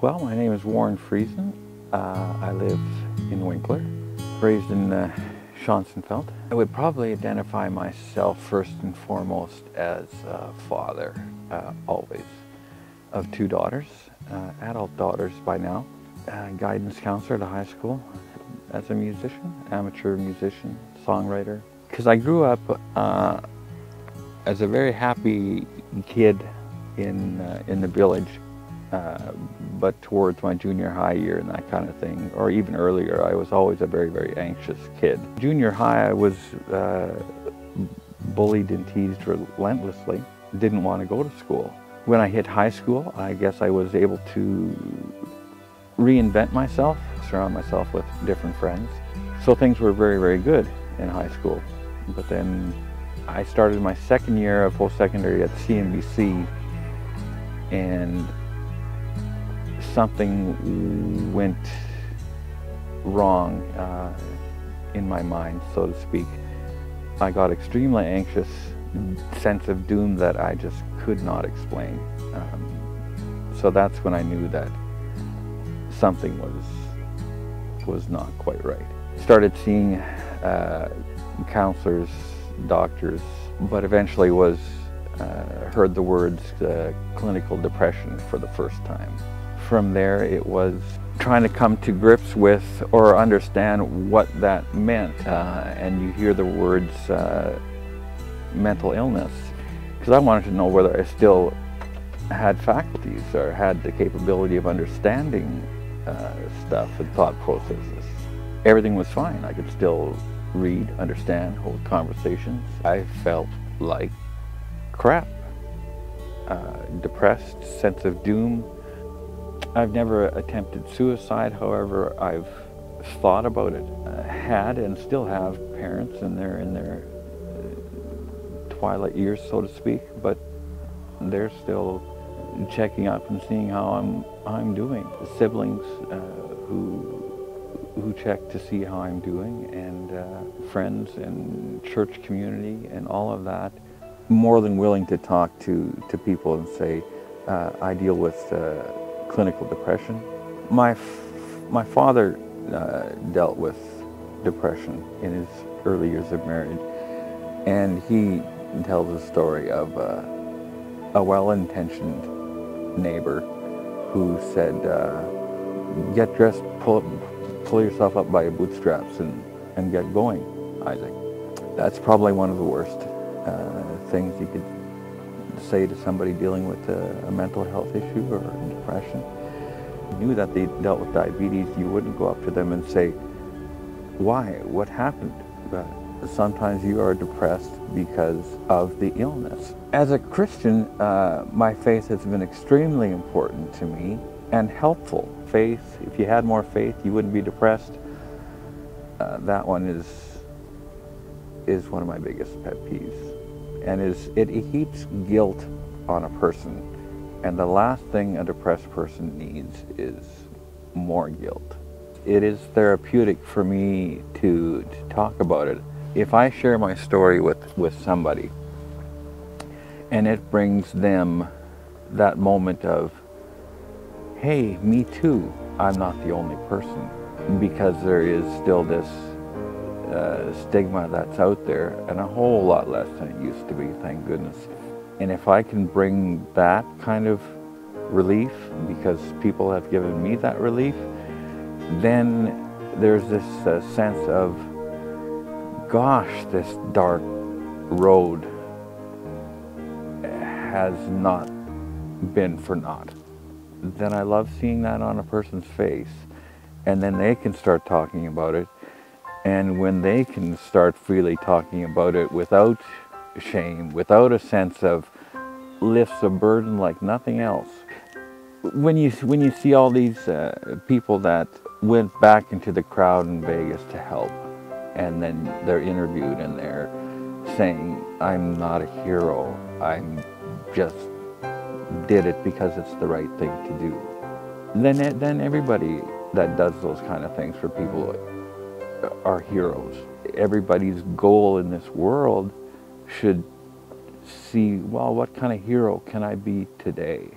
Well, my name is Friesen. I live in Winkler, raised in Schonsenfeld. I would probably identify myself first and foremost as a father, always, of two daughters, adult daughters by now, guidance counselor at a high school, as a musician, amateur musician, songwriter. Because I grew up as a very happy kid in the village, but towards my junior high year and that kind of thing, or even earlier, I was always a very, very anxious kid. Junior high, I was bullied and teased relentlessly. Didn't want to go to school. When I hit high school, I guess I was able to reinvent myself, surround myself with different friends. So things were very, very good in high school. But then I started my second year of post-secondary at CNBC, and something went wrong in my mind, so to speak. I got extremely anxious, sense of doom that I just could not explain. So that's when I knew that something was not quite right. Started seeing counselors, doctors, but eventually heard the words clinical depression for the first time. From there, it was trying to come to grips with or understand what that meant. And you hear the words mental illness, because I wanted to know whether I still had faculties or had the capability of understanding stuff and thought processes. Everything was fine. I could still read, understand, hold conversations. I felt like crap, depressed, sense of doom. I've never attempted suicide, however, I've thought about it. Had and still have parents, and they're in their twilight years, so to speak, but they're still checking up and seeing how I'm doing. Siblings who check to see how I'm doing, and friends and church community and all of that. More than willing to talk to people and say, I deal with clinical depression. My father dealt with depression in his early years of marriage, and he tells a story of a well-intentioned neighbor who said, get dressed, pull yourself up by your bootstraps and get going, Isaac. That's probably one of the worst things you could say to somebody dealing with a mental health issue or depression. You knew that they dealt with diabetes, you wouldn't go up to them and say, why? What happened? Sometimes you are depressed because of the illness. As a Christian, my faith has been extremely important to me and helpful. Faith, if you had more faith, you wouldn't be depressed. That one is one of my biggest pet peeves. And it heaps guilt on a person. And the last thing a depressed person needs is more guilt. It is therapeutic for me to talk about it. If I share my story with somebody, and it brings them that moment of, hey, me too, I'm not the only person, because there is still this stigma that's out there, and a whole lot less than it used to be, thank goodness. And if I can bring that kind of relief, because people have given me that relief, then there's this sense of, gosh, this dark road has not been for naught. Then I love seeing that on a person's face, and then they can start talking about it. And when they can start freely talking about it without shame, without a sense of lifts a burden like nothing else. When you see all these people that went back into the crowd in Vegas to help, and then they're interviewed and they're saying, I'm not a hero, I just did it because it's the right thing to do. Then everybody that does those kind of things for people are heroes. Everybody's goal in this world should see, well, what kind of hero can I be today?